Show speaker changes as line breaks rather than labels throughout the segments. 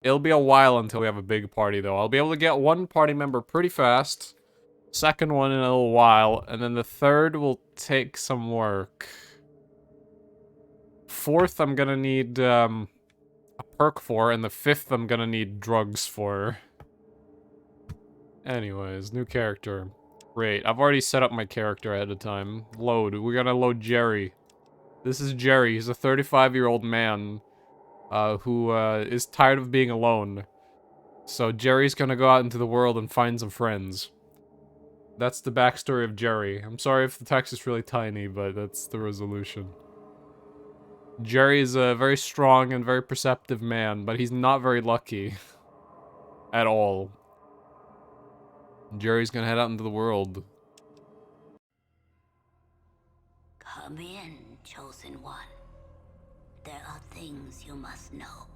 It'll be a while until we have a big party, though. I'll be able to get one party member pretty fast. Second one in a little while. And then the third will take some work. Fourth, I'm gonna need, a perk for. And the fifth, I'm gonna need drugs for. Anyways, new character. Great. I've already set up my character ahead of time. Load. We're gonna load Jerry. This is Jerry. He's a 35-year-old man. Who is tired of being alone. So Jerry's gonna go out into the world and find some friends. That's the backstory of Jerry. I'm sorry if the text is really tiny, but that's the resolution. Jerry is a very strong and very perceptive man, but he's not very lucky. At all. Jerry's gonna head out into the world.
Come in, Chosen One. There are things you must know.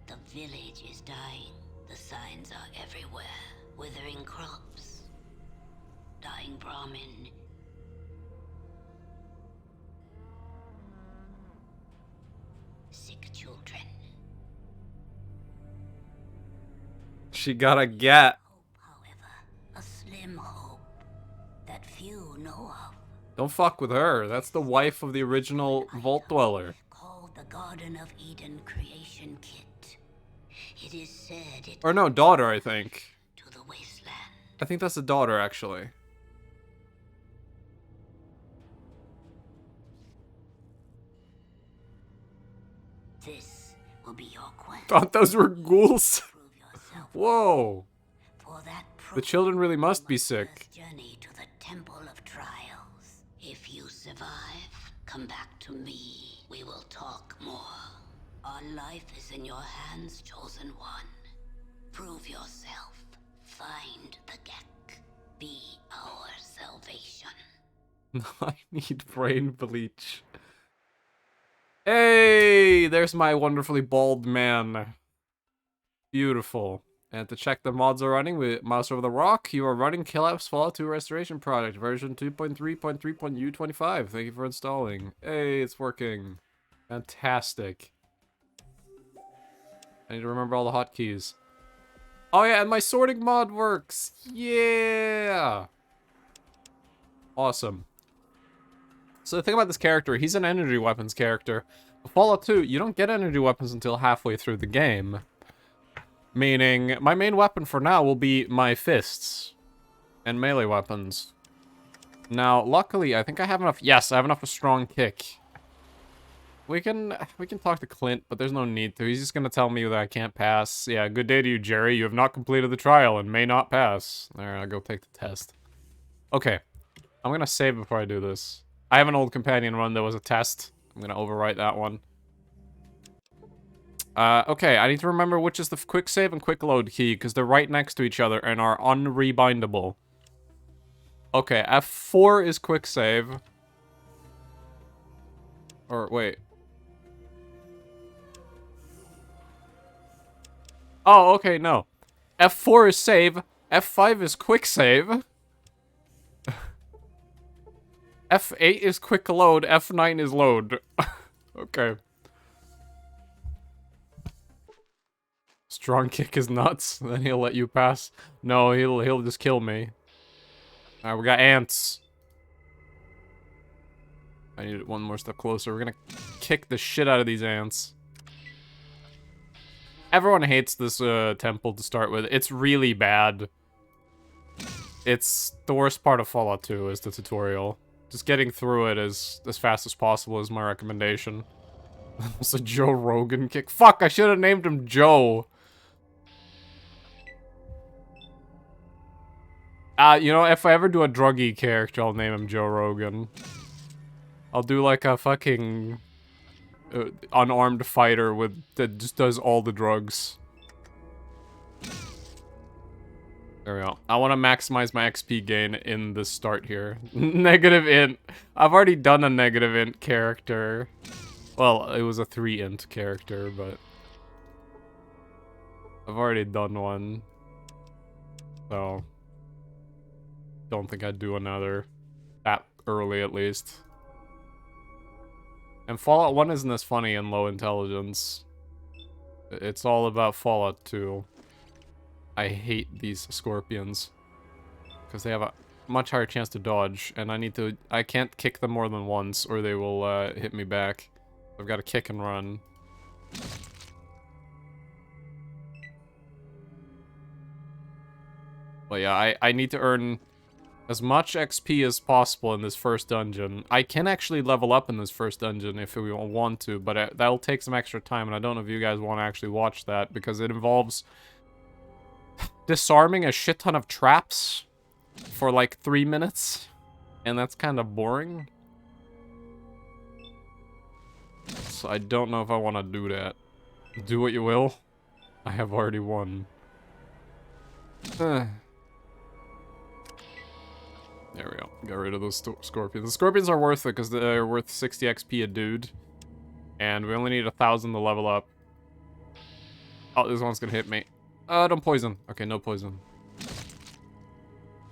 The village is dying. The signs are everywhere. Withering crops. Dying Brahmin. Sick children.
She got a get.
Hope, however, a slim hope that few know of.
Don't fuck with her. That's the wife of the original Vault Dweller.
Called the Garden of Eden Creation Kit. It is said it
Or no, daughter, I think.
to the wasteland.
I think that's the daughter, actually.
This will be your quest.
Thought those were ghouls.
Prove yourself.
Whoa.
For that
The children really must be sick.
journey to the Temple of Trials. If you survive, come back to me. We will talk more. Our life is in your hands, Chosen One. Prove yourself. Find the Gek. Be our salvation.
I need brain bleach. Hey, there's my wonderfully bald man. Beautiful. And to check the mods are running, with mouse over the rock, you are running Kilap's Fallout 2 Restoration Project, version 2.3.3.u25. Thank you for installing. Hey, it's working. Fantastic. I need to remember all the hotkeys. Oh yeah, and my sorting mod works! Yeah! Awesome. So the thing about this character, he's an energy weapons character. But Fallout 2, you don't get energy weapons until halfway through the game. Meaning, my main weapon for now will be my fists. And melee weapons. Now, luckily, I think I have enough... Yes, I have enough of strong kick. We can talk to Clint, but there's no need to. He's just gonna tell me that I can't pass. Yeah, good day to you, Jerry. You have not completed the trial and may not pass. Alright, I'll go take the test. Okay. I'm gonna save before I do this. I have an old companion run that was a test. I'm gonna overwrite that one. Okay, I need to remember which is the quick save and quick load key, because they're right next to each other and are unrebindable. Okay, F4 is quick save. Or, wait. Oh, okay, no. F4 is save, F5 is quick save. F8 is quick load, F9 is load. Okay. Strong kick is nuts, then he'll let you pass. No, he'll just kill me. Alright, we got ants. I need one more step closer. We're gonna kick the shit out of these ants. Everyone hates this temple to start with. It's really bad. It's the worst part of Fallout 2 is the tutorial. Just getting through it as fast as possible is my recommendation. It's a Joe Rogan kick. Fuck, I should have named him Joe. You know, if I ever do a druggy character, I'll name him Joe Rogan. I'll do like a fucking unarmed fighter that just does all the drugs. There we go. I want to maximize my XP gain in the start here. Negative int. I've already done a negative int character. Well, it was a 3 int character, but I've already done one. So don't think I'd do another that early at least. And Fallout 1 isn't as funny in low intelligence. It's all about Fallout 2. I hate these scorpions. Because they have a much higher chance to dodge, and I can't kick them more than once, or they will hit me back. I've got to kick and run. But yeah, I need to earn as much XP as possible in this first dungeon. I can actually level up in this first dungeon if we want to, but that'll take some extra time, and I don't know if you guys want to actually watch that, because it involves disarming a shit ton of traps for like 3 minutes, and that's kind of boring. So I don't know if I want to do that. Do what you will. I have already won. There we go. Got rid of those scorpions. The scorpions are worth it because they're worth 60 XP a dude. And we only need 1,000 to level up. Oh, this one's gonna hit me. Don't poison. Okay, no poison.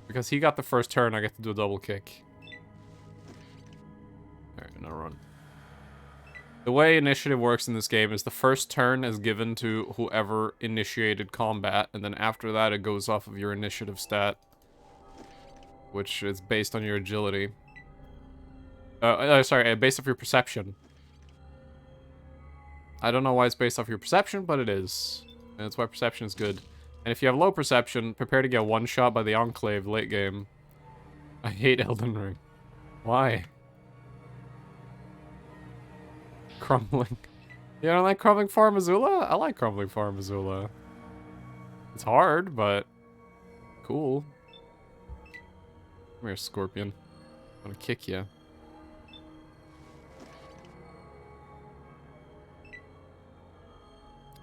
Because he got the first turn, I get to do a double kick. Alright, now run. The way initiative works in this game is the first turn is given to whoever initiated combat, and then after that it goes off of your initiative stat, which is based on your agility. Sorry, based off your perception. I don't know why it's based off your perception, but it is. And that's why perception is good. And if you have low perception, prepare to get one-shot by the Enclave late game. I hate Elden Ring. Why? Crumbling. You don't like Crumbling Farm Azula? I like Crumbling Farm Azula. It's hard, but cool. Come here, Scorpion. I'm gonna kick you.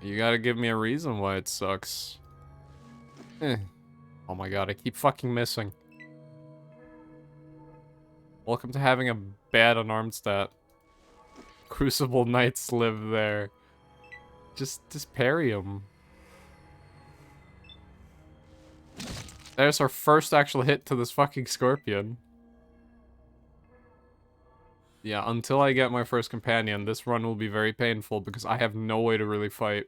You gotta give me a reason why it sucks. Oh my god, I keep fucking missing. Welcome to having a bad unarmed stat. Crucible Knights live there. Just parry him. There's our first actual hit to this fucking Scorpion. Yeah, until I get my first companion, this run will be very painful because I have no way to really fight.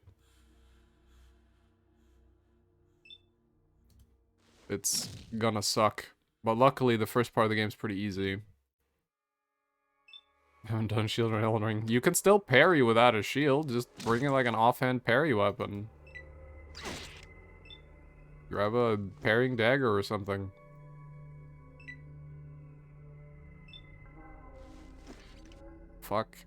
It's gonna suck. But luckily, the first part of the game's pretty easy. Haven't done shield or Elden Ring. You can still parry without a shield. Just bring it like an offhand parry weapon. Grab a parrying dagger or something. Fuck.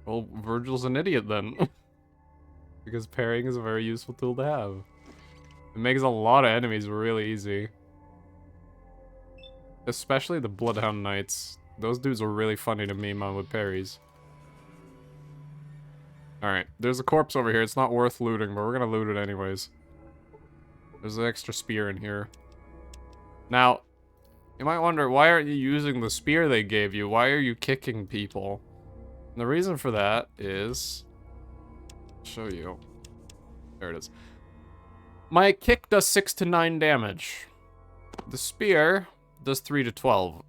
Well, Virgil's an idiot then. Because parrying is a very useful tool to have. It makes a lot of enemies really easy. Especially the Bloodhound Knights. Those dudes are really funny to meme on with parries. Alright, there's a corpse over here. It's not worth looting, but we're gonna loot it anyways. There's an extra spear in here. Now, you might wonder, why aren't you using the spear they gave you? Why are you kicking people? And the reason for that is... I'll show you. There it is. My kick does 6 to 9 damage. The spear does 3 to 12.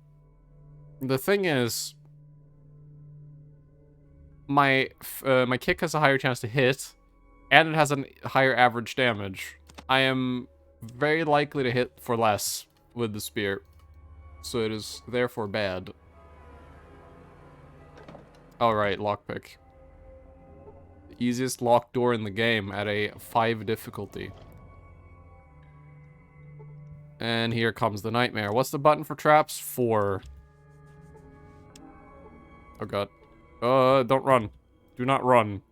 The thing is... My kick has a higher chance to hit, and it has a higher average damage. I am very likely to hit for less with the spear, so it is therefore bad. Alright, lockpick. The easiest locked door in the game at a 5 difficulty. And here comes the nightmare. What's the button for traps? 4. Oh god. Don't run. Do not run.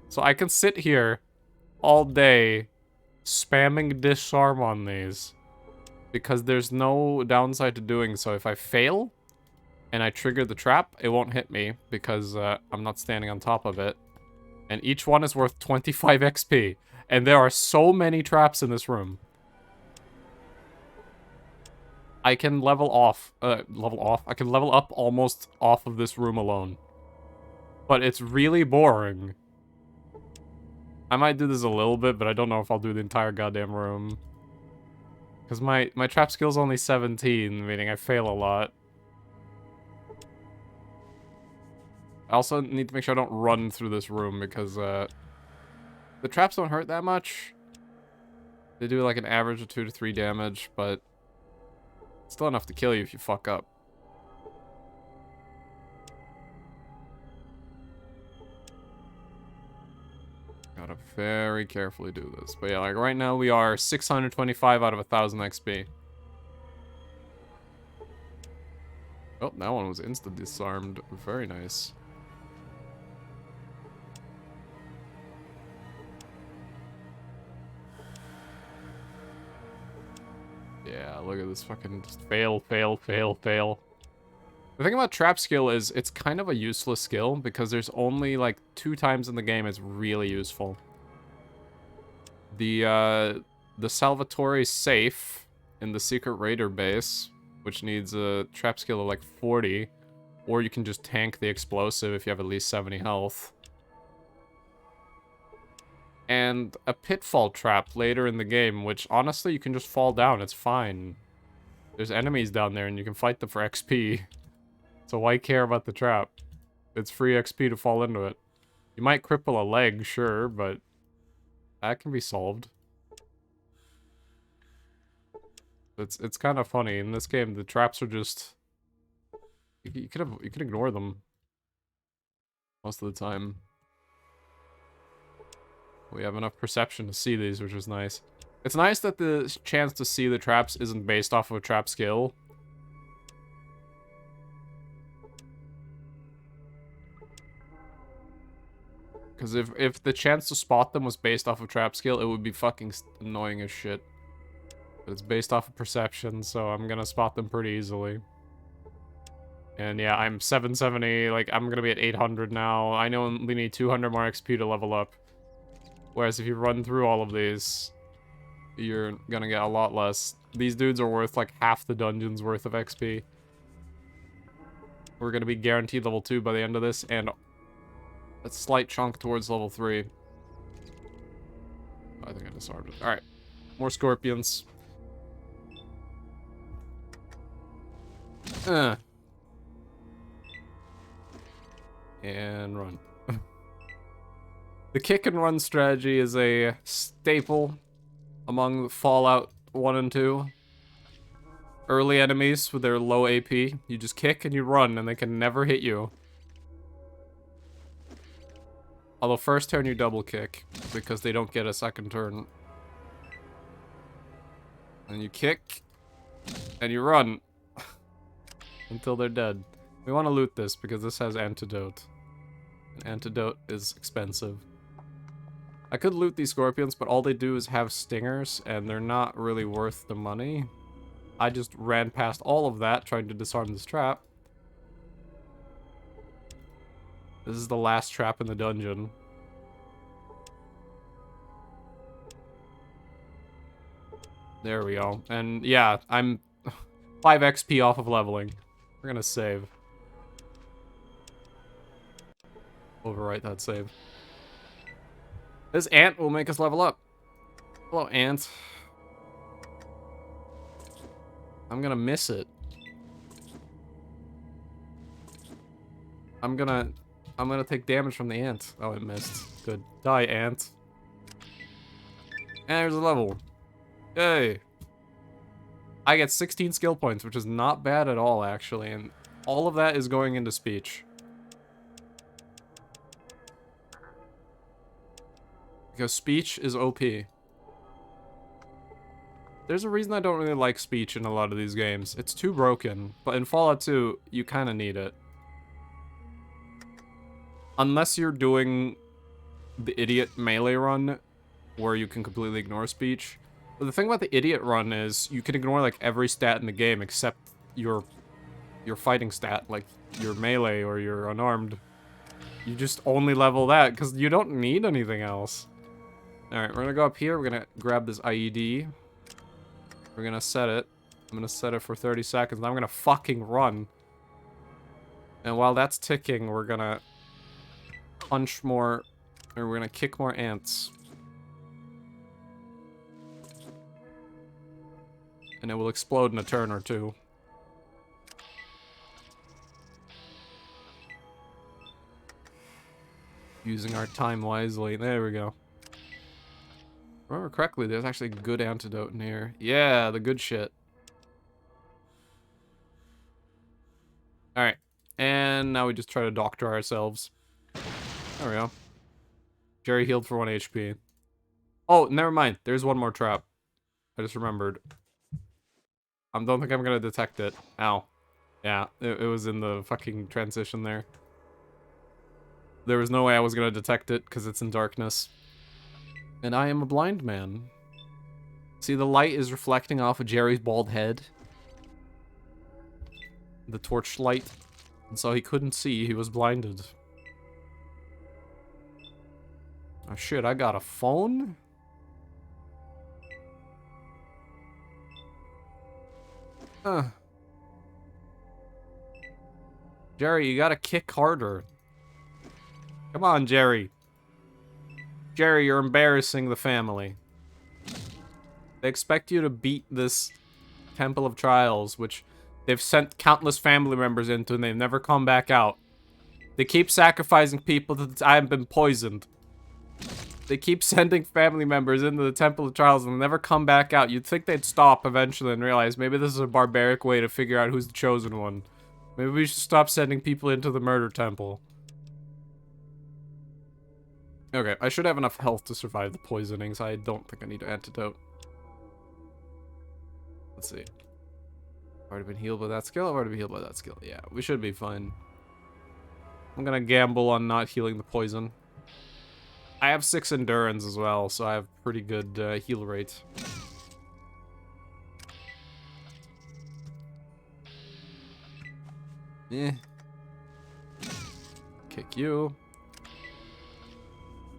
So I can sit here all day spamming disarm on these because there's no downside to doing so. If I fail and I trigger the trap, it won't hit me because I'm not standing on top of it. And each one is worth 25 XP. And there are so many traps in this room. I can level off. I can level up almost off of this room alone. But it's really boring. I might do this a little bit, but I don't know if I'll do the entire goddamn room. Because my trap skill's only 17, meaning I fail a lot. I also need to make sure I don't run through this room because the traps don't hurt that much. They do like an average of 2 to 3 damage, but still enough to kill you if you fuck up. Gotta very carefully do this. But yeah, like right now we are 625 out of 1,000 XP. Oh, that one was insta disarmed. Very nice. Yeah, look at this fucking just fail, fail, fail, fail. The thing about trap skill is it's kind of a useless skill because there's only like 2 times in the game it's really useful. The Salvatore safe in the Secret Raider base, which needs a trap skill of like 40, or you can just tank the explosive if you have at least 70 health. And a pitfall trap later in the game, which honestly you can just fall down, it's fine. There's enemies down there and you can fight them for XP. So why care about the trap? It's free XP to fall into it. You might cripple a leg, sure, but that can be solved. It's kind of funny. In this game, the traps are just... You could ignore them. Most of the time. We have enough perception to see these, which is nice. It's nice that the chance to see the traps isn't based off of a trap skill. Because if the chance to spot them was based off of trap skill, it would be fucking annoying as shit. But it's based off of perception, so I'm gonna spot them pretty easily. And yeah, I'm 770, like, I'm gonna be at 800 now. I know we need 200 more XP to level up. Whereas if you run through all of these, you're gonna get a lot less. These dudes are worth like half the dungeon's worth of XP. We're gonna be guaranteed level 2 by the end of this, and a slight chunk towards level 3. I think I disarmed it. Alright. More scorpions. And run. The kick and run strategy is a staple among Fallout 1 and 2. Early enemies with their low AP, you just kick and you run and they can never hit you. Although first turn you double kick because they don't get a second turn. And you kick and you run until they're dead. We want to loot this because this has antidote. An antidote is expensive. I could loot these scorpions, but all they do is have stingers, and they're not really worth the money. I just ran past all of that trying to disarm this trap. This is the last trap in the dungeon. There we go. And yeah, I'm 5 XP off of leveling. We're gonna save. Overwrite that save. This ant will make us level up. Hello, ant. I'm gonna miss it. I'm gonna take damage from the ant. Oh, it missed. Good. Die, ant. And there's a level. Yay. I get 16 skill points, which is not bad at all, actually. And all of that is going into speech. Because speech is OP. There's a reason I don't really like speech in a lot of these games. It's too broken. But in Fallout 2, you kind of need it. Unless you're doing the idiot melee run, where you can completely ignore speech. But the thing about the idiot run is, you can ignore like every stat in the game except your fighting stat, like your melee or your unarmed. You just only level that, because you don't need anything else. Alright, we're gonna go up here, we're gonna grab this IED. We're gonna set it. I'm gonna set it for 30 seconds, and I'm gonna fucking run. And while that's ticking, we're gonna punch more, or we're gonna kick more ants. And it will explode in a turn or two. Using our time wisely. There we go. Remember correctly, there's actually a good antidote in here. Yeah, the good shit. Alright. And now we just try to doctor ourselves. There we go. Jerry healed for 1 HP. Oh, never mind. There's one more trap. I just remembered. I don't think I'm gonna detect it. Ow. Yeah, it was in the fucking transition there. There was no way I was gonna detect it, because it's in darkness. And I am a blind man. See, the light is reflecting off of Jerry's bald head. The torchlight. And so he couldn't see, he was blinded. Oh shit, I got a phone? Jerry, you gotta kick harder. Come on, Jerry. Jerry, you're embarrassing the family. They expect you to beat this Temple of Trials, which they've sent countless family members into and they've never come back out. They keep sacrificing people that have been poisoned. They keep sending family members into the Temple of Trials and never come back out. You'd think they'd stop eventually and realize maybe this is a barbaric way to figure out who's the chosen one. Maybe we should stop sending people into the murder temple. Okay, I should have enough health to survive the poisoning, so I don't think I need an antidote. Let's see. I've already been healed by that skill. I've already been healed by that skill. Yeah, we should be fine. I'm gonna gamble on not healing the poison. I have 6 endurance as well, so I have pretty good heal rate. Eh. Kick you.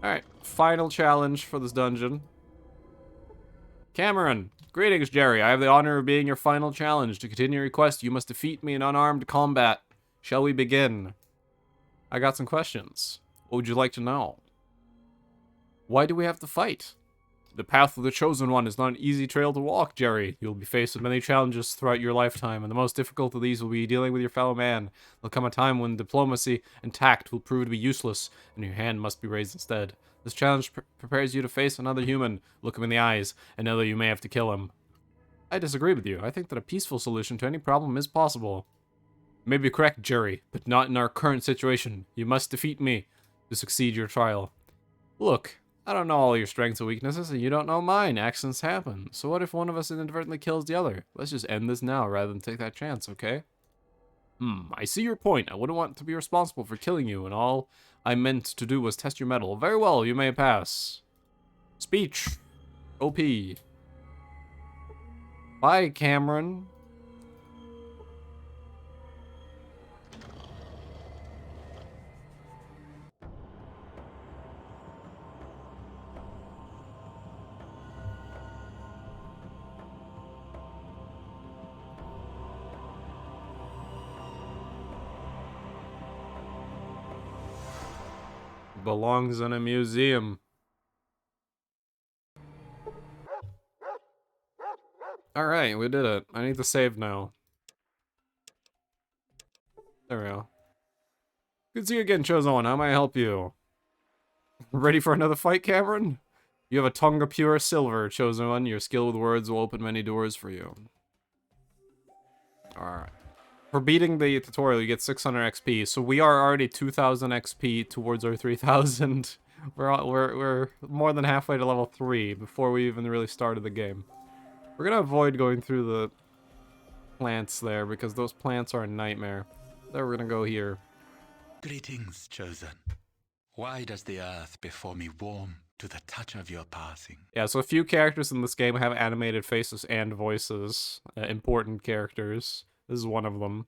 Alright, final challenge for this dungeon. Cameron! Greetings, Jerry. I have the honor of being your final challenge. To continue your quest, you must defeat me in unarmed combat. Shall we begin? I got some questions. What would you like to know? Why do we have to fight? The path of the Chosen One is not an easy trail to walk, Jerry. You'll be faced with many challenges throughout your lifetime, and the most difficult of these will be dealing with your fellow man. There'll come a time when diplomacy and tact will prove to be useless, and your hand must be raised instead. This challenge prepares you to face another human, look him in the eyes, and know that you may have to kill him. I disagree with you. I think that a peaceful solution to any problem is possible. You may be correct, Jerry, but not in our current situation. You must defeat me to succeed your trial. Look, I don't know all your strengths and weaknesses, and you don't know mine. Accidents happen. So what if one of us inadvertently kills the other? Let's just end this now rather than take that chance, okay? I see your point. I wouldn't want to be responsible for killing you, and all I meant to do was test your mettle. Very well, you may pass. Speech. OP. Bye, Cameron. Belongs in a museum. Alright, we did it. I need to save now. There we go. Good to see you again, Chosen One. How may I help you? Ready for another fight, Cameron? You have a tongue of pure silver, Chosen One. Your skill with words will open many doors for you. Alright. For beating the tutorial, you get 600 XP. So we are already 2,000 XP towards our 3,000. We're more than halfway to level 3 before we even really started the game. We're gonna avoid going through the plants there because those plants are a nightmare. Then we're gonna go here.
Greetings, Chosen. Why does the earth before me warm to the touch of your passing?
Yeah, so a few characters in this game have animated faces and voices. Important characters. This is one of them.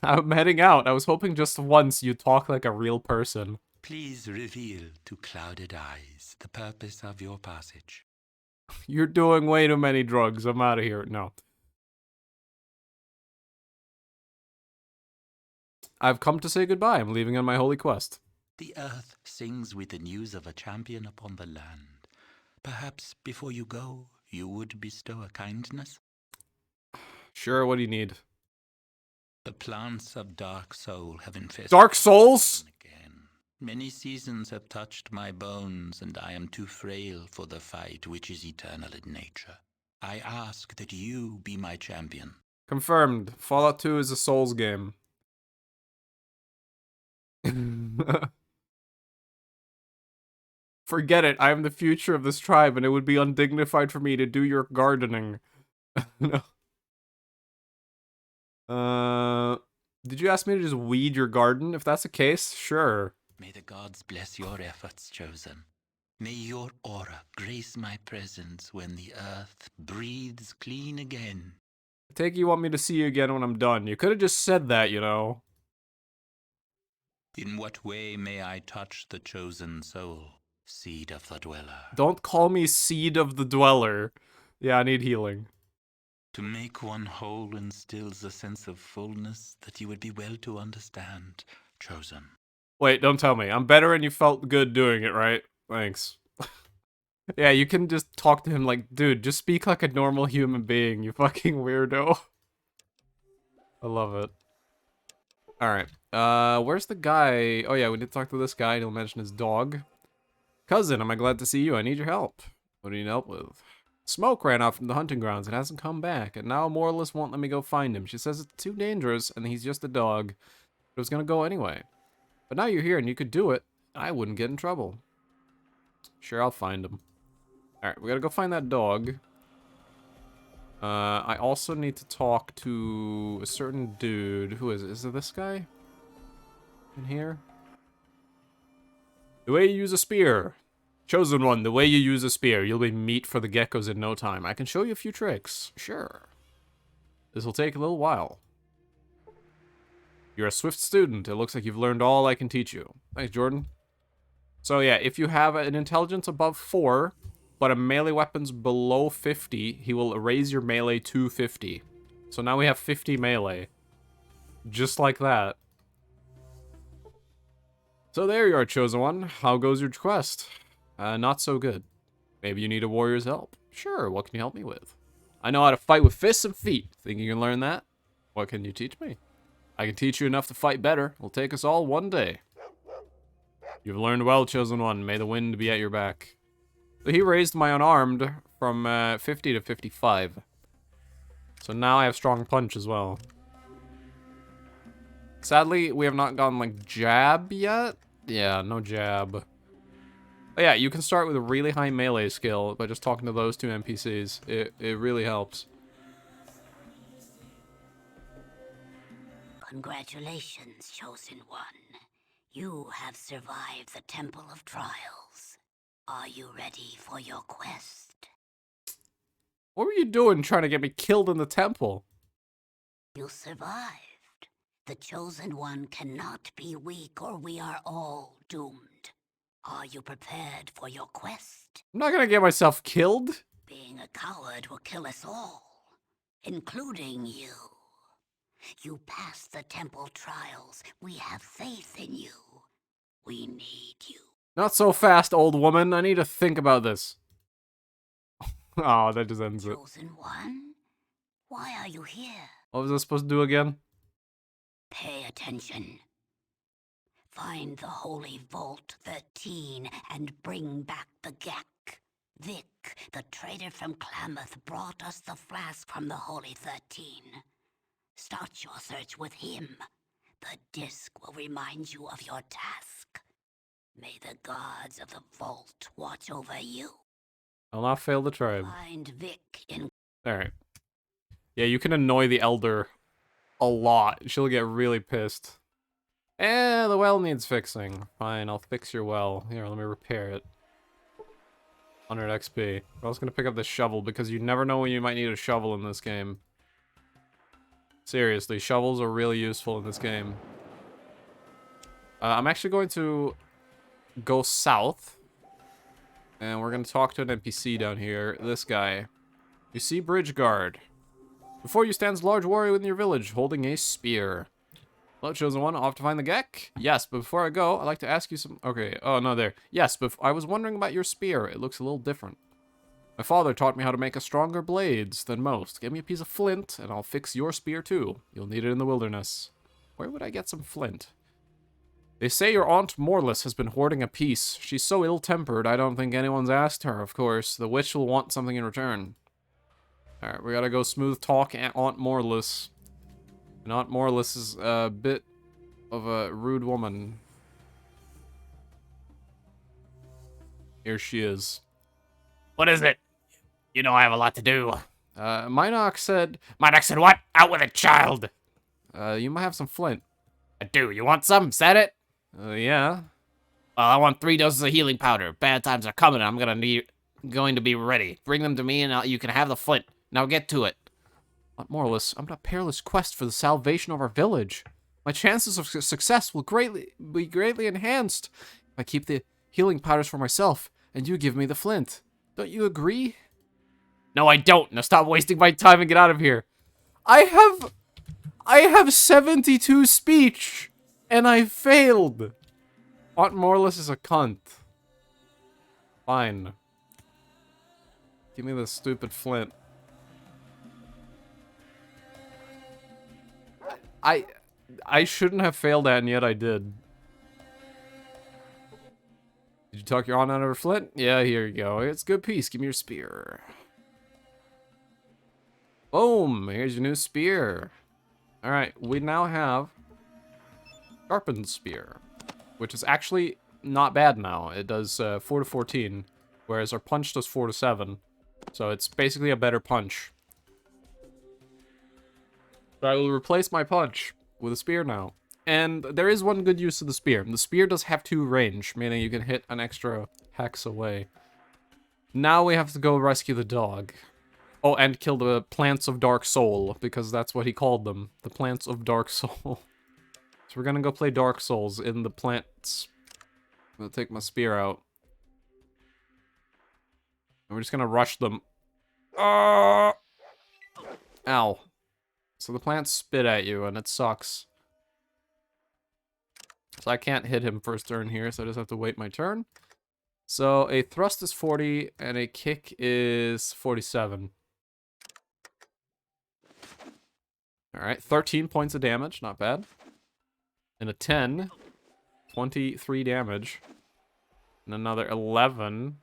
I'm heading out. I was hoping just once you'd talk like a real person.
Please reveal to clouded eyes the purpose of your passage.
You're doing way too many drugs. I'm out of here. No. I've come to say goodbye. I'm leaving on my holy quest.
The earth sings with the news of a champion upon the land. Perhaps before you go, you would bestow a kindness?
Sure, what do you need?
The plants of Dark Soul have infested
Dark Souls?
again. Many seasons have touched my bones, and I am too frail for the fight which is eternal in nature. I ask that you be my champion.
Confirmed. Fallout 2 is a Souls game. Forget it. I am the future of this tribe, and it would be undignified for me to do your gardening. No. Did you ask me to just weed your garden? If that's the case, sure.
May the gods bless your efforts, Chosen. May your aura grace my presence when the earth breathes clean again.
I take it you want me to see you again when I'm done. You could have just said that, you know.
In what way may I touch the Chosen Soul, Seed of the Dweller?
Don't call me Seed of the Dweller. Yeah, I need healing.
To make one whole instills a sense of fullness that you would be well to understand, Chosen.
Wait, don't tell me. I'm better and you felt good doing it, right? Thanks. Yeah, you can just talk to him like, dude, just speak like a normal human being, you fucking weirdo. I love it. Alright. Where's the guy? Oh yeah, we did talk to this guy. He'll mention his dog. Cousin, am I glad to see you? I need your help. What do you need help with? Smoke ran off from the hunting grounds and hasn't come back, and now Moralist won't let me go find him. She says it's too dangerous and he's just a dog. But it was gonna go anyway. But now you're here and you could do it. I wouldn't get in trouble. Sure, I'll find him. Alright, we gotta go find that dog. I also need to talk to a certain dude. Who is it? Is it this guy? In here? The way you use a spear. Chosen one, the way you use a spear. You'll be meat for the geckos in no time. I can show you a few tricks. Sure. This will take a little while. You're a swift student. It looks like you've learned all I can teach you. Thanks, Jordan. So yeah, if you have an intelligence above 4, but a melee weapon's below 50, he will raise your melee to 50. So now we have 50 melee. Just like that. So there you are, Chosen One. How goes your quest? Not so good. Maybe you need a warrior's help. Sure, what can you help me with? I know how to fight with fists and feet. Think you can learn that? What can you teach me? I can teach you enough to fight better. It'll take us all one day. You've learned well, Chosen One. May the wind be at your back. So he raised my unarmed from 50 to 55. So now I have strong punch as well. Sadly, we have not gotten, like, jab yet. Yeah, no jab. But yeah, you can start with a really high melee skill by just talking to those two NPCs. It really helps.
Congratulations, Chosen One. You have survived the Temple of Trials. Are you ready for your quest?
What were you doing trying to get me killed in the temple?
You survived. The Chosen One cannot be weak or we are all doomed. Are you prepared for your quest?
I'm not gonna get myself killed.
Being a coward will kill us all, including you. You passed the temple trials. We have faith in you. We need you.
Not so fast, old woman. I need to think about this. Oh, that just ends it.
Chosen One? Why are you here?
What was I supposed to do again?
Pay attention. Find the Holy Vault 13 and bring back the Gek. Vic, the traitor from Klamath, brought us the flask from the Holy 13. Start your search with him. The disc will remind you of your task. May the gods of the vault watch over you.
I'll not fail the tribe.
Find Vic in...
Alright. Yeah, you can annoy the Elder a lot. She'll get really pissed. The well needs fixing. Fine, I'll fix your well. Here, let me repair it. 100 XP. I was gonna pick up this shovel because you never know when you might need a shovel in this game. Seriously, shovels are really useful in this game. I'm actually going to go south. And we're going to talk to an NPC down here. This guy. You see Bridgeguard. Before you stands a large warrior within your village, holding a spear. Hello, Chosen One. Off to find the Gek? Yes, but before I go, I'd like to ask you some... Okay, oh, no, there. Yes, but I was wondering about your spear. It looks a little different. My father taught me how to make a stronger blades than most. Give me a piece of flint, and I'll fix your spear too. You'll need it in the wilderness. Where would I get some flint? They say your Aunt Morless has been hoarding a piece. She's so ill-tempered, I don't think anyone's asked her, of course. The witch will want something in return. Alright, we gotta go smooth talk Aunt Morless. And Aunt Morless is a bit of a rude woman. Here she is.
What is it? You know I have a lot to do.
Minox said,
What? Out with it, child!
you might have some flint.
I do. You want some? Is that it?
Yeah.
Well, I want 3 doses of healing powder. Bad times are coming. I'm going to be ready. Bring them to me and you can have the flint. Now get to it.
Aunt Morless, I'm on a perilous quest for the salvation of our village. My chances of success will be greatly enhanced if I keep the healing powders for myself and you give me the flint. Don't you agree?
No, I don't. Now stop wasting my time and get out of here.
I have 72 speech and I failed. Aunt Morless is a cunt. Fine. Give me the stupid flint. I shouldn't have failed that, and yet I did. Did you talk your aunt out of her flint? Yeah, here you go. It's a good piece. Give me your spear. Boom! Here's your new spear. Alright, we now have Sharpened Spear, which is actually not bad now. It does 4 to 14, whereas our punch does 4 to 7. So it's basically a better punch. But I will replace my punch with a spear now. And there is one good use of the spear. The spear does have 2 range, meaning you can hit an extra hex away. Now we have to go rescue the dog. Oh, and kill the Plants of Dark Soul, because that's what he called them. The Plants of Dark Soul. So we're gonna go play Dark Souls in the plants. I'm gonna take my spear out. And we're just gonna rush them. Ow. So the plants spit at you, and it sucks. So I can't hit him first turn here, so I just have to wait my turn. So a thrust is 40, and a kick is 47. Alright, 13 points of damage, not bad. And a 10, 23 damage. And another 11.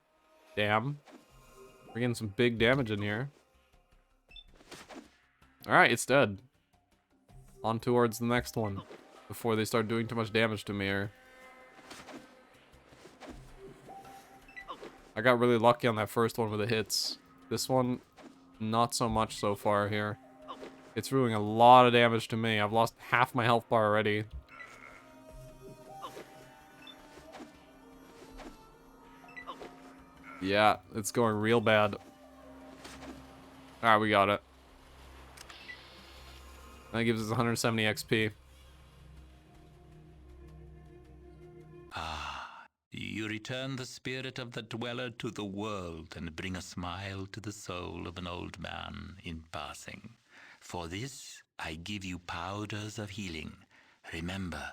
Damn. We're getting some big damage in here. Alright, it's dead. On towards the next one. Before they start doing too much damage to me here. I got really lucky on that first one with the hits. This one, not so much so far here. It's doing a lot of damage to me. I've lost half my health bar already. Yeah, it's going real bad. Alright, we got it. That gives us 170 XP.
You return the spirit of the dweller to the world and bring a smile to the soul of an old man in passing. For this, I give you powders of healing. Remember,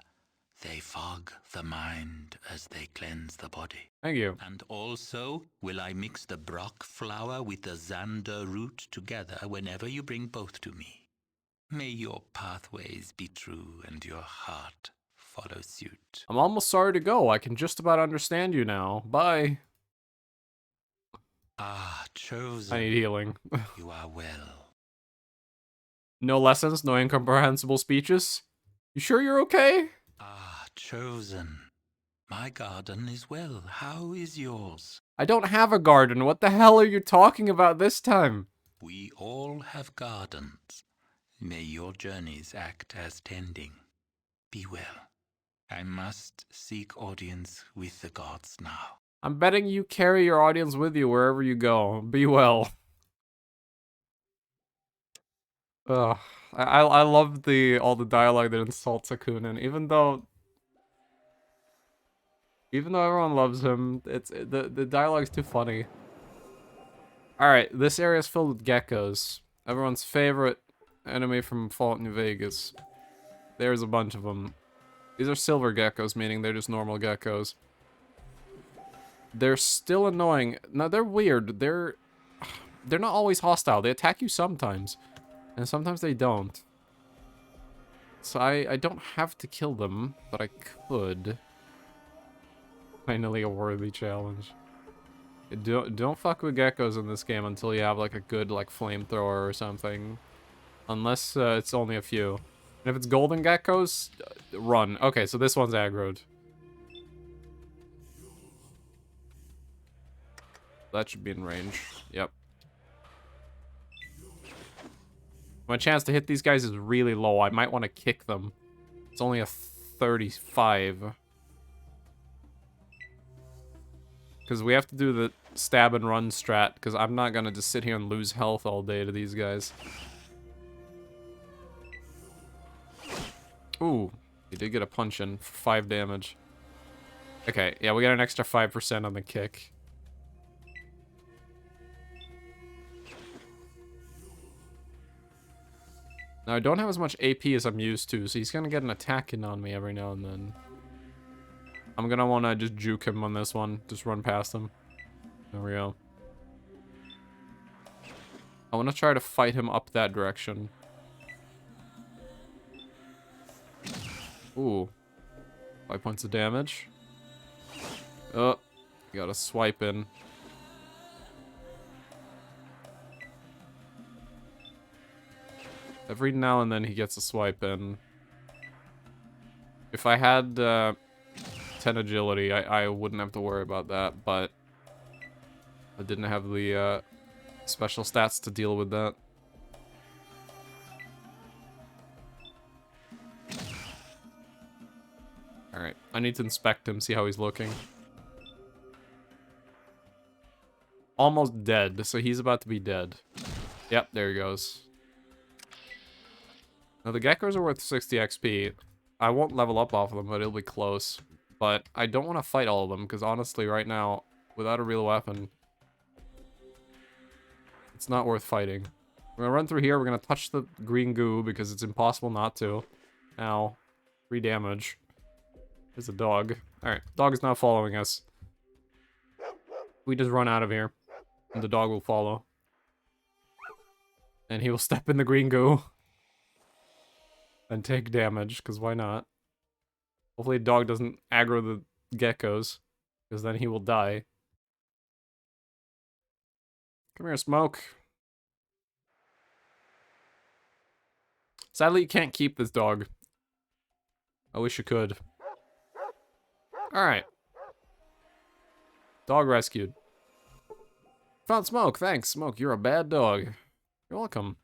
they fog the mind as they cleanse the body.
Thank you.
And also, will I mix the Brock flower with the Xander root together whenever you bring both to me. May your pathways be true and your heart follow suit.
I'm almost sorry to go. I can just about understand you now. Bye.
Ah, chosen.
I need healing.
You are well.
No lessons, no incomprehensible speeches. You sure you're okay?
Ah, chosen. My garden is well. How is yours?
I don't have a garden. What the hell are you talking about this time?
We all have gardens. May your journeys act as tending. Be well. I must seek audience with the gods now.
I'm betting you carry your audience with you wherever you go. Be well. Ugh. I love all the dialogue that insults Hakunin, even though everyone loves him, the dialogue's too funny. Alright, this area is filled with geckos. Everyone's favorite enemy from Fallout New Vegas. There's a bunch of them. These are silver geckos, meaning they're just normal geckos. They're still annoying. No, they're weird. they're not always hostile. They attack you sometimes, and sometimes they don't. So I don't have to kill them, but I could. Finally a worthy challenge. Don't fuck with geckos in this game until you have like a good like flamethrower or something. Unless it's only a few. And if it's golden geckos, run. Okay, so this one's aggroed. That should be in range. Yep. My chance to hit these guys is really low. I might want to kick them. It's only a 35. Because we have to do the stab and run strat, because I'm not going to just sit here and lose health all day to these guys. Ooh, he did get a punch in for 5 damage. Okay, yeah, we got an extra 5% on the kick. Now, I don't have as much AP as I'm used to, so he's going to get an attack in on me every now and then. I'm going to want to just juke him on this one. Just run past him. There we go. I want to try to fight him up that direction. Ooh. 5 points of damage. Oh, got to swipe in. Every now and then he gets a swipe in. If I had 10 agility, I wouldn't have to worry about that, but I didn't have the special stats to deal with that. Alright, I need to inspect him, see how he's looking. Almost dead, so he's about to be dead. Yep, there he goes. Now, the geckos are worth 60 XP. I won't level up off of them, but it'll be close. But I don't want to fight all of them, because honestly, right now, without a real weapon, it's not worth fighting. We're going to run through here. We're going to touch the green goo, because it's impossible not to. Ow. 3 damage. There's a dog. Alright, dog is now following us. We just run out of here, and the dog will follow. And he will step in the green goo. And take damage, because why not? Hopefully the dog doesn't aggro the geckos, because then he will die. Come here, Smoke. Sadly, you can't keep this dog. I wish you could. Alright. Dog rescued. Found Smoke, thanks. Smoke, you're a bad dog. You're welcome.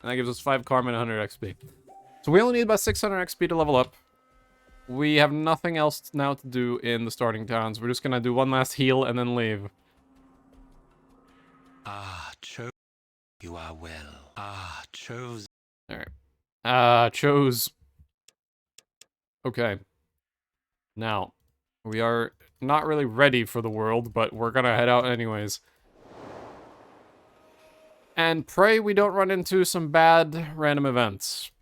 And that gives us 5 karma and 100 XP. So we only need about 600 XP to level up. We have nothing else now to do in the starting towns. We're just gonna do one last heal and then leave.
Ah, Chose, you are well. Ah, Chose.
Alright. Chose. Okay. Now, we are not really ready for the world, but we're gonna head out anyways. And pray we don't run into some bad random events.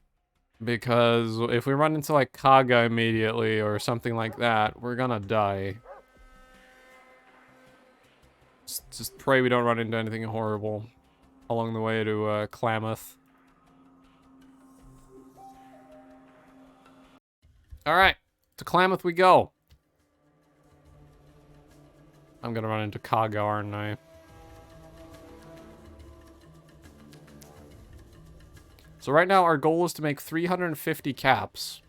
Because if we run into, like, Kaga immediately or something like that, we're gonna die. Just pray we don't run into anything horrible along the way to Klamath. Alright, to Klamath we go. I'm gonna run into Kaga, aren't I? So right now our goal is to make 350 caps.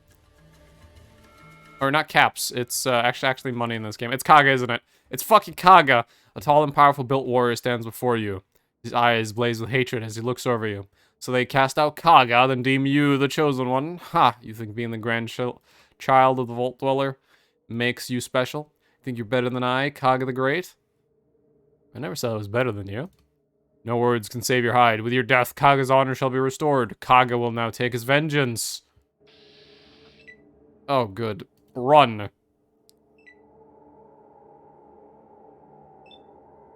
Or not caps, it's actually money in this game. It's Kaga, isn't it? It's fucking Kaga! A tall and powerful built warrior stands before you. His eyes blaze with hatred as he looks over you. So they cast out Kaga, then deem you the chosen one. Ha! You think being the grandchild of the Vault Dweller makes you special? Think you're better than I, Kaga the Great? I never said I was better than you. No words can save your hide. With your death, Kaga's honor shall be restored. Kaga will now take his vengeance. Oh, good. Run.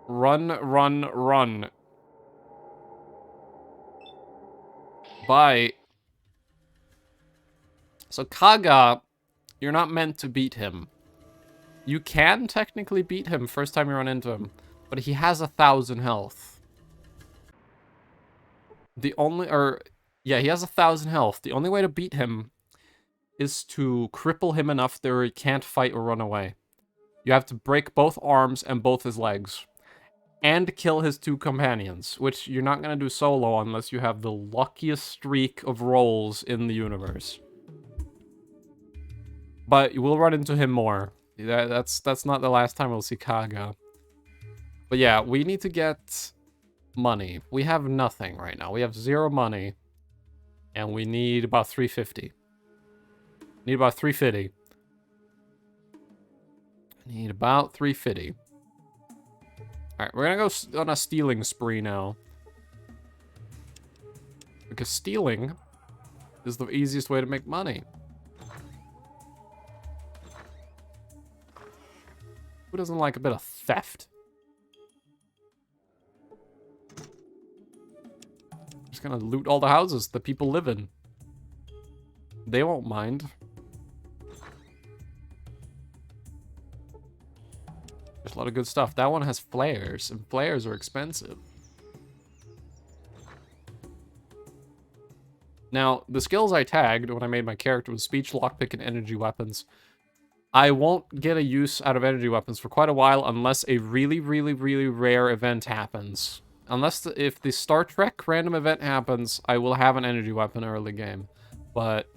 Run, run, run. Bye. So Kaga, you're not meant to beat him. You can technically beat him first time you run into him, but he has 1,000 health. Yeah, he has 1,000 health. The only way to beat him is to cripple him enough that he can't fight or run away. You have to break both arms and both his legs. And kill his 2 companions, which you're not going to do solo unless you have the luckiest streak of rolls in the universe. But you will run into him more. That's not the last time we'll see Kaga. But yeah, we need to get money. We have nothing right now. We have 0 money. And we need about 350. Need about 350. Need about 350. Alright, we're gonna go on a stealing spree now. Because stealing is the easiest way to make money. Who doesn't like a bit of theft? Just gonna loot all the houses that people live in. They won't mind. There's a lot of good stuff. That one has flares, and flares are expensive. Now, the skills I tagged when I made my character was speech, lockpick, and energy weapons. I won't get a use out of energy weapons for quite a while unless a really, really, really rare event happens. If the Star Trek random event happens, I will have an energy weapon early game. But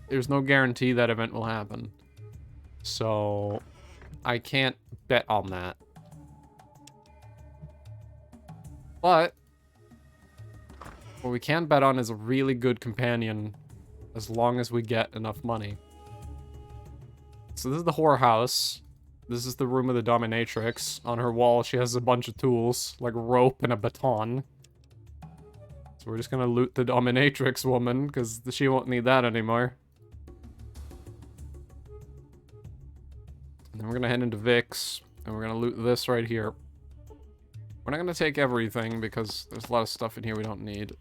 there's no guarantee that event will happen. So I can't bet on that. But what we can bet on is a really good companion as long as we get enough money. So this is the whorehouse. This is the room of the dominatrix. On her wall, she has a bunch of tools, like rope and a baton. So we're just gonna loot the dominatrix woman, because she won't need that anymore. And then we're gonna head into Vix, and we're gonna loot this right here. We're not gonna take everything, because there's a lot of stuff in here we don't need.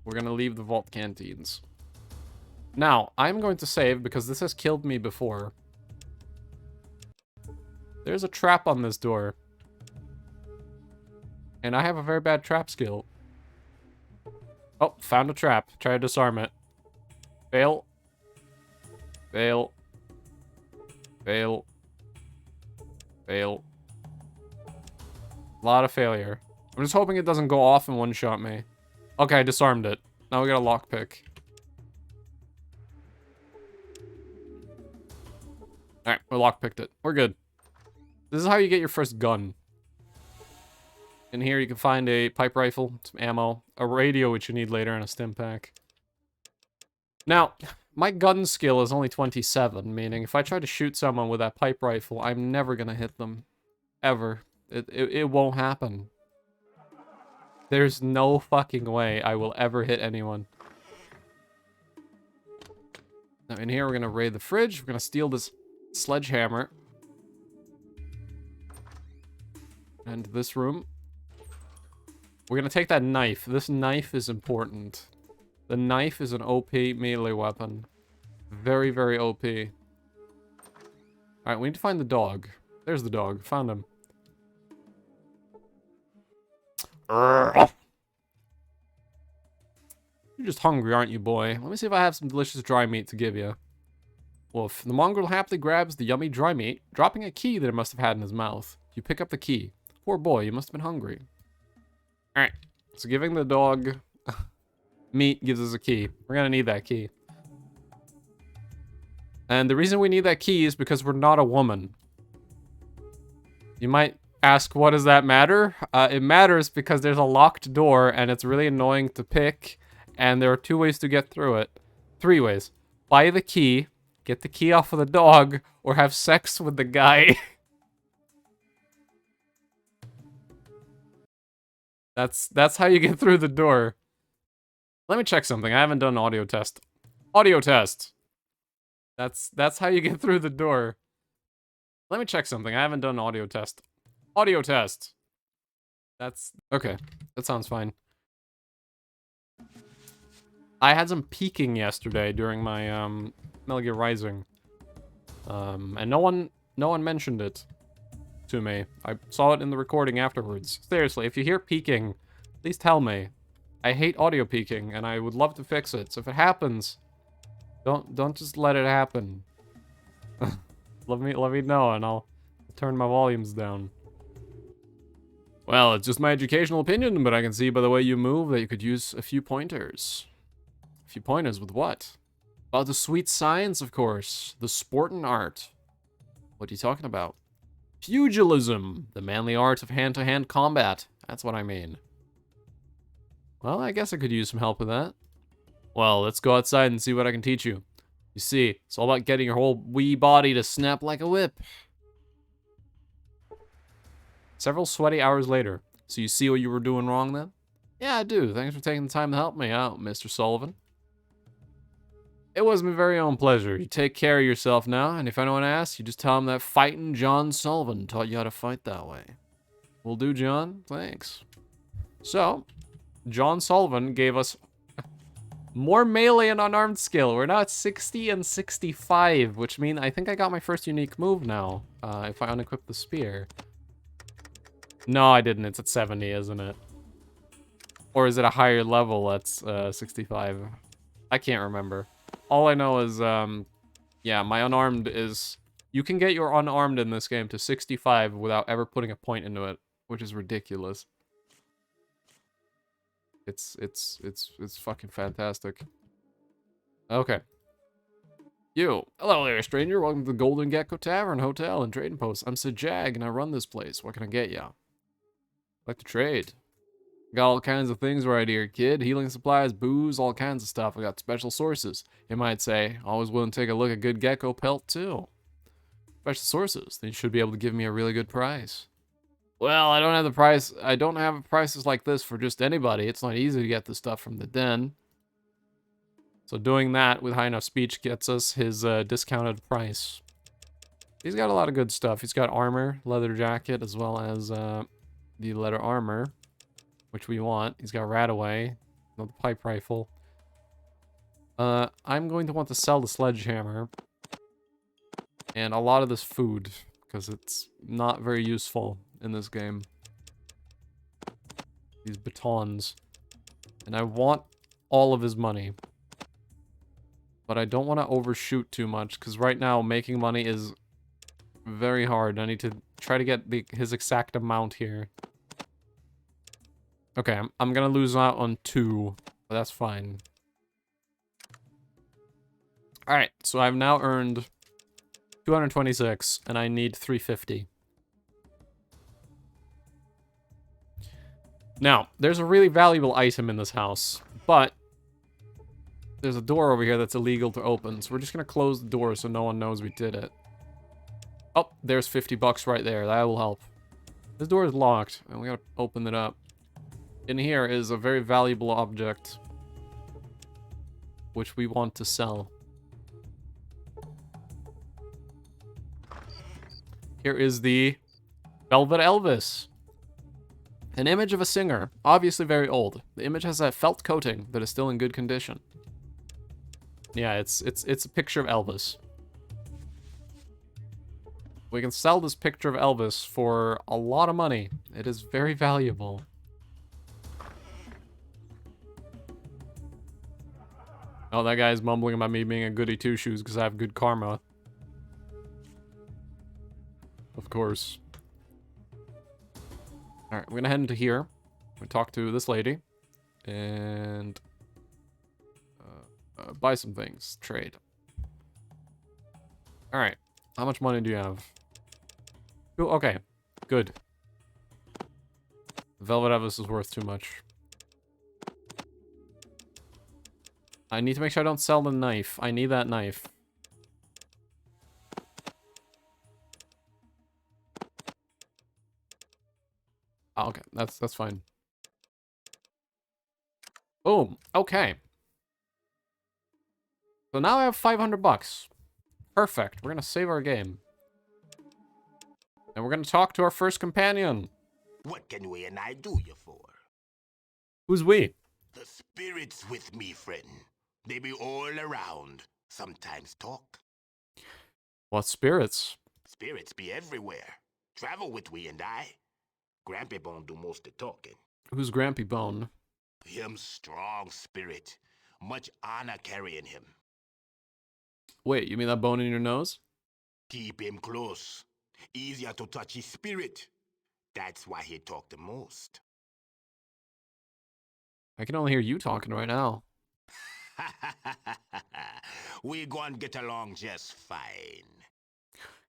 We're gonna leave the vault canteens. Now, I'm going to save, because this has killed me before. There's a trap on this door. And I have a very bad trap skill. Oh, found a trap. Try to disarm it. Fail. Fail. Fail. Fail. A lot of failure. I'm just hoping it doesn't go off and one-shot me. Okay, I disarmed it. Now we got a lockpick. Alright, we lockpicked it. We're good. This is how you get your first gun. In here you can find a pipe rifle, some ammo, a radio which you need later, and a stim pack. Now, my gun skill is only 27, meaning if I try to shoot someone with that pipe rifle, I'm never gonna hit them. Ever. It won't happen. There's no fucking way I will ever hit anyone. Now in here we're gonna raid the fridge, we're gonna steal this sledgehammer. And this room. We're gonna take that knife. This knife is important. The knife is an OP melee weapon. Very, very OP. Alright, we need to find the dog. There's the dog. Found him. You're just hungry, aren't you, boy? Let me see if I have some delicious dry meat to give you. Wolf. The mongrel happily grabs the yummy dry meat, dropping a key that it must have had in his mouth. You pick up the key. Poor boy, you must have been hungry. Alright, so giving the dog meat gives us a key. We're gonna need that key. And the reason we need that key is because we're not a woman. You might ask, what does that matter? It matters because there's a locked door and it's really annoying to pick. And there are 2 ways to get through it. 3 ways. Buy the key, get the key off of the dog, or have sex with the guy. That's how you get through the door. Let me check something. I haven't done an audio test. Audio test. That's how you get through the door. Let me check something. I haven't done an audio test. Audio test. That's okay. That sounds fine. I had some peeking yesterday during my Metal Gear Rising. And no one mentioned it to me. I saw it in the recording afterwards. Seriously, if you hear peeking, please tell me. I hate audio peaking, and I would love to fix it. So if it happens, don't just let it happen. let me know, and I'll turn my volumes down. Well, it's just my educational opinion, but I can see by the way you move that you could use a few pointers. A few pointers with what? About the sweet science, of course. The sport and art. What are you talking about? Pugilism, the manly art of hand-to-hand combat. That's what I mean. Well, I guess I could use some help with that. Well, let's go outside and see what I can teach you. You see, it's all about getting your whole wee body to snap like a whip. Several sweaty hours later. So you see what you were doing wrong then? Yeah, I do. Thanks for taking the time to help me out, Mr. Sullivan. It was my very own pleasure. You take care of yourself now, and if anyone asks, you just tell them that fighting John Sullivan taught you how to fight that way. Will do, John. Thanks. So, John Sullivan gave us more melee and unarmed skill. We're now at 60 and 65, which means I think I got my first unique move now, if I unequip the spear. No, I didn't. It's at 70, isn't it? Or is it a higher level that's 65? I can't remember. All I know is, yeah, my unarmed is... You can get your unarmed in this game to 65 without ever putting a point into it, which is ridiculous. It's fucking fantastic. Okay. You. Hello there, stranger. Welcome to the Golden Gecko Tavern, Hotel, and Trading Post. I'm Sid Jag, and I run this place. What can I get ya? Like to trade. Got all kinds of things right here, kid. Healing supplies, booze, all kinds of stuff. I got special sources. You might say, always willing to take a look at good gecko pelt, too. Special sources. Then you should be able to give me a really good price. Well, I don't have the price. I don't have prices like this for just anybody. It's not easy to get the stuff from the den. So doing that with high enough speech gets us his discounted price. He's got a lot of good stuff. He's got armor, leather jacket, as well as the leather armor, which we want. He's got Radaway, the pipe rifle. I'm going to want to sell the sledgehammer and a lot of this food because it's not very useful in this game. These batons. And I want all of his money. But I don't want to overshoot too much because right now making money is very hard. I need to try to get his exact amount here. Okay, I'm gonna lose out on 2, but that's fine. Alright, so I've now earned 226, and I need 350. Now, there's a really valuable item in this house, but there's a door over here that's illegal to open, so we're just gonna close the door so no one knows we did it. Oh, there's 50 bucks right there. That will help. This door is locked, and we gotta open it up. In here is a very valuable object, which we want to sell. Here is the Velvet Elvis. An image of a singer, obviously very old. The image has a felt coating that is still in good condition. Yeah, it's a picture of Elvis. We can sell this picture of Elvis for a lot of money. It is very valuable. Oh, that guy's mumbling about me being a goody two-shoes because I have good karma. Of course. Alright, we're gonna head into here. We talk to this lady. And buy some things. Trade. Alright. How much money do you have? Ooh, okay. Good. Velvet Elvis is worth too much. I need to make sure I don't sell the knife. I need that knife. Oh, okay, that's fine. Boom. Okay. So now I have 500 bucks. Perfect. We're gonna save our game. And we're gonna talk to our first companion.
What can we and I do you for?
Who's we?
The spirits with me, friend. They be all around. Sometimes talk.
What spirits?
Spirits be everywhere. Travel with we and I. Grampy Bone do most of talking.
Who's Grampy Bone?
Him strong spirit. Much honor carrying him.
Wait, you mean that bone in your nose?
Keep him close. Easier to touch his spirit. That's why he talk the most.
I can only hear you talking right now.
We gon' get along just fine.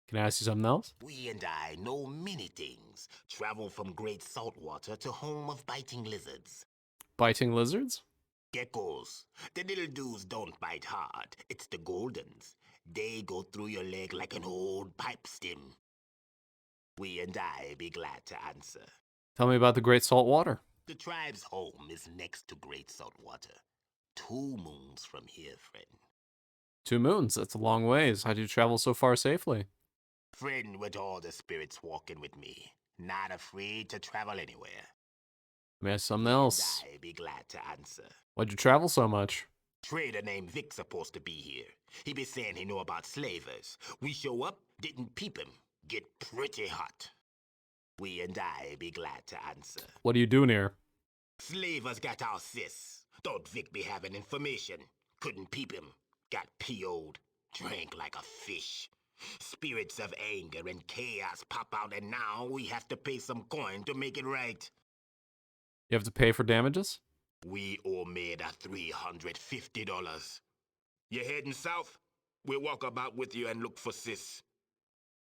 Can I ask you something else?
We and I know many things. Travel from great saltwater to home of biting lizards.
Biting lizards?
Geckos. The little dudes don't bite hard. It's the goldens. They go through your leg like an old pipe stem. We and I be glad to answer.
Tell me about the Great Salt Water.
The tribe's home is next to Great Saltwater. 2 moons from here, friend.
2 moons, that's a long ways. How do you travel so far safely?
Friend with all the spirits walking with me. Not afraid to travel anywhere.
Let me ask you something else.
I be glad to answer.
Why'd you travel so much?
Trader named Vic supposed to be here. He be saying he know about slavers. We show up, didn't peep him. Get pretty hot. We and I be glad to answer.
What are you doing here?
Slavers got our sis. Thought Vic be having information. Couldn't peep him. Got PO'd. Drank like a fish. Spirits of anger and chaos pop out, and now we have to pay some coin to make it right.
You have to pay for damages?
We owe Maida $350. You heading south? We'll walk about with you and look for sis.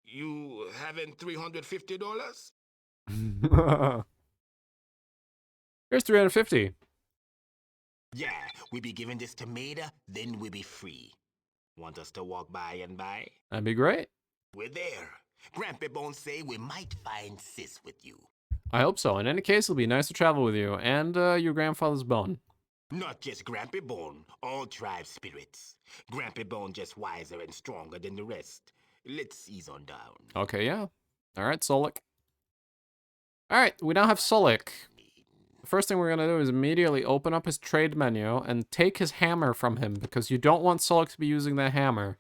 You having $350?
Here's 350.
Yeah, we be giving this to Maida, then we be free. Want us to walk by and by?
That'd be great.
We're there. Grandpa Bone say we might find sis with you.
I hope so. In any case, it'll be nice to travel with you and your grandfather's bone.
Not just Grandpa Bone, all tribe spirits. Grandpa Bone just wiser and stronger than the rest. Let's ease on down.
Okay, yeah. All right, Solik. All right, we now have Solik. The first thing we're going to do is immediately open up his trade menu and take his hammer from him, because you don't want Solik to be using that hammer.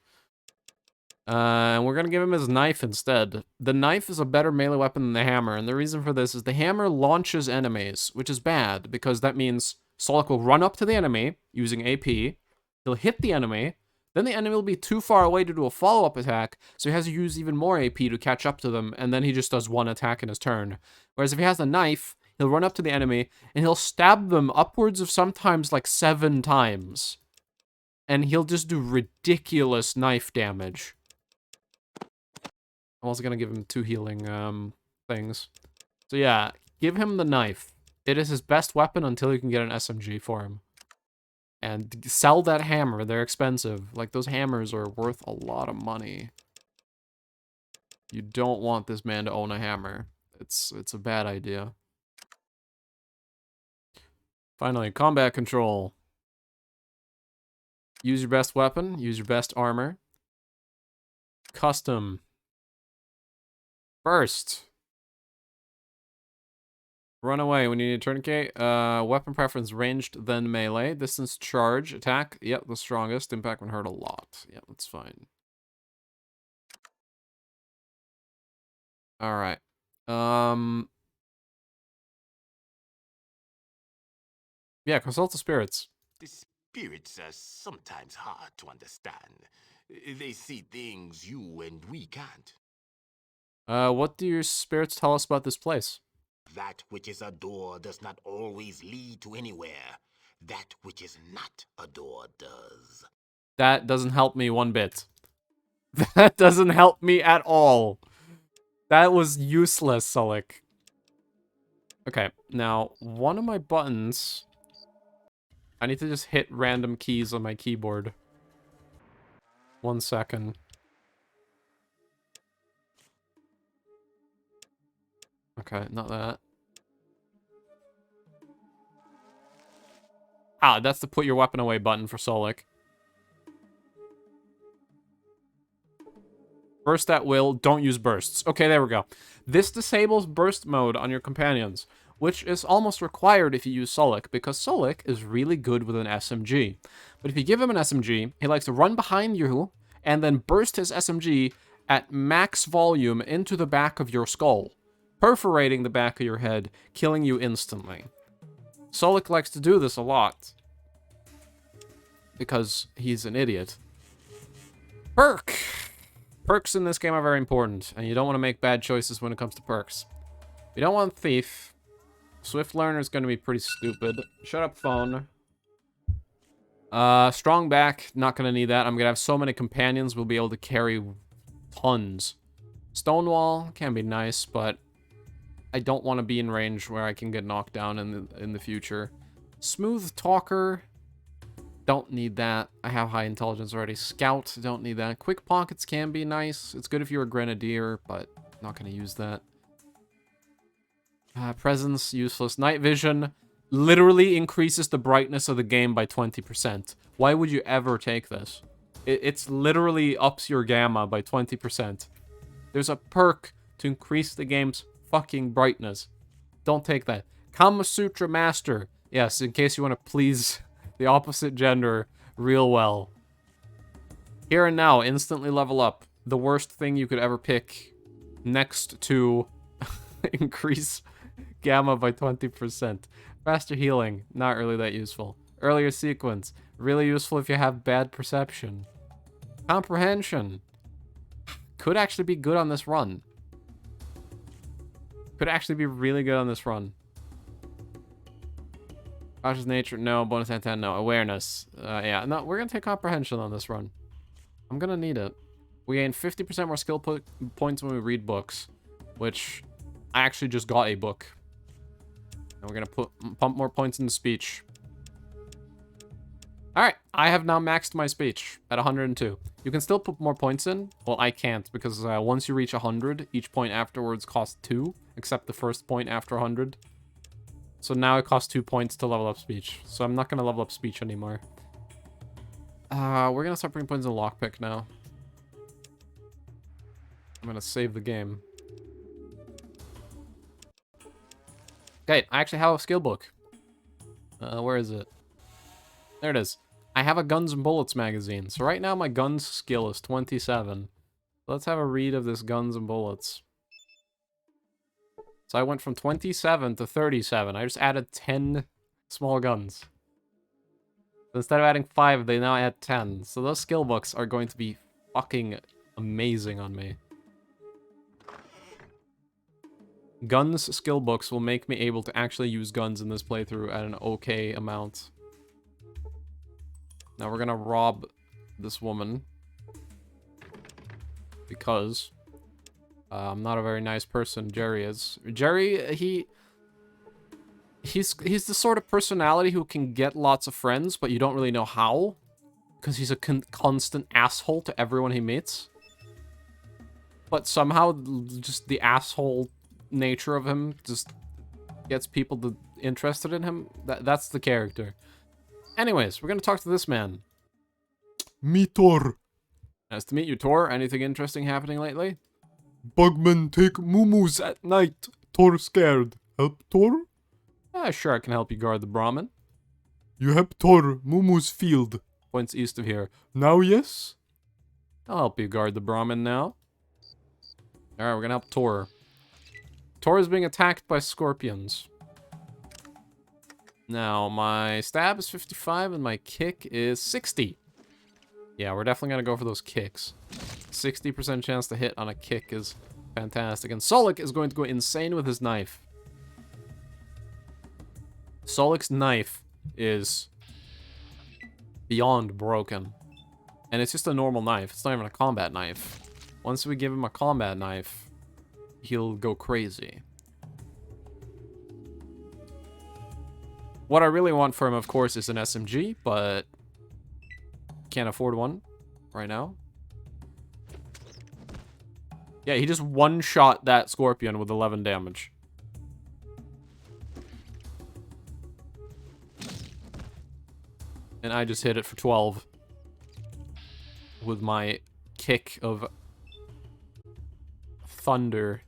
And we're going to give him his knife instead. The knife is a better melee weapon than the hammer, and the reason for this is the hammer launches enemies, which is bad, because that means Solik will run up to the enemy using AP, he'll hit the enemy, then the enemy will be too far away to do a follow-up attack, so he has to use even more AP to catch up to them, and then he just does one attack in his turn. Whereas if he has a knife, he'll run up to the enemy, and he'll stab them upwards of sometimes like 7 times. And he'll just do ridiculous knife damage. I'm also going to give him 2 healing things. So yeah, give him the knife. It is his best weapon until you can get an SMG for him. And sell that hammer. They're expensive. Like, those hammers are worth a lot of money. You don't want this man to own a hammer. It's a bad idea. Finally, combat control. Use your best weapon. Use your best armor. Custom. Burst. Run away when you need a tourniquet. Weapon preference ranged, then melee. Distance charge. Attack. Yep, the strongest. Impact when hurt a lot. Yep, that's fine. Alright. Yeah, consult the spirits.
The spirits are sometimes hard to understand. They see things you and we can't.
What do your spirits tell us about this place?
That which is a door does not always lead to anywhere. That which is not a door does.
That doesn't help me one bit. That doesn't help me at all. That was useless, Solik. Okay, now, one of my buttons... I need to just hit random keys on my keyboard. 1 second. Okay, not that. Ah, that's the put your weapon away button for Solik. Burst at will, don't use bursts. Okay, there we go. This disables burst mode on your companions, which is almost required if you use Solik, because Solik is really good with an SMG. But if you give him an SMG, he likes to run behind you, and then burst his SMG at max volume into the back of your skull, perforating the back of your head, killing you instantly. Solik likes to do this a lot. Because he's an idiot. Perk! Perks in this game are very important, and you don't want to make bad choices when it comes to perks. You don't want Thief. Swift Learner is going to be pretty stupid. Shut up, phone. Strong Back, not going to need that. I'm going to have so many companions, we'll be able to carry tons. Stonewall can be nice, but I don't want to be in range where I can get knocked down in the future. Smooth Talker, don't need that. I have high intelligence already. Scout, don't need that. Quick Pockets can be nice. It's good if you're a Grenadier, but not going to use that. Presence, useless. Night Vision literally increases the brightness of the game by 20%. Why would you ever take this? It's literally ups your gamma by 20%. There's a perk to increase the game's fucking brightness. Don't take that. Kama Sutra Master. Yes, in case you want to please the opposite gender real well. Here and Now, instantly level up. The worst thing you could ever pick next to increase gamma by 20%. Faster healing, not really that useful. Earlier sequence, really useful if you have bad perception. Comprehension. Could actually be good on this run. Could actually be really good on this run. Cautious nature, no. Bonus antenna, no. Awareness. Yeah, no, we're gonna take comprehension on this run. I'm gonna need it. We gain 50% more skill points when we read books, which I actually just got a book. And we're gonna pump more points into speech. Alright, I have now maxed my speech at 102. You can still put more points in. Well, I can't, because once you reach 100, each point afterwards costs 2, except the first point after 100. So now it costs 2 points to level up speech. So I'm not gonna level up speech anymore. We're gonna start putting points in lockpick now. I'm gonna save the game. Okay, I actually have a skill book. Where is it? There it is. I have a Guns and Bullets magazine. So right now my guns skill is 27. Let's have a read of this Guns and Bullets. So I went from 27 to 37. I just added 10 small guns. So instead of adding 5, they now add 10. So those skill books are going to be fucking amazing on me. Guns skill books will make me able to actually use guns in this playthrough at an okay amount. Now we're gonna rob this woman. Because I'm not a very nice person, Jerry is. Jerry, he's the sort of personality who can get lots of friends, but you don't really know how. Because he's a constant asshole to everyone he meets. But somehow, just the asshole nature of him just gets people interested in him. That's the character. Anyways, we're gonna talk to this man.
Me Tor.
Nice to meet you, Tor. Anything interesting happening lately?
Bugman take mumus at night. Tor scared. Help Tor?
Sure, I can help you guard the Brahmin.
You help Tor, Mumu's field.
Points east of here.
Now yes?
I'll help you guard the Brahmin now. Alright, we're gonna help Tor. Tor is being attacked by scorpions. Now, my stab is 55 and my kick is 60. Yeah, we're definitely gonna go for those kicks. 60% chance to hit on a kick is fantastic. And Solik is going to go insane with his knife. Solik's knife is beyond broken. And it's just a normal knife. It's not even a combat knife. Once we give him a combat knife, he'll go crazy. What I really want for him, of course, is an SMG, but can't afford one right now. Yeah, he just one-shot that scorpion with 11 damage. And I just hit it for 12 with my kick of thunder.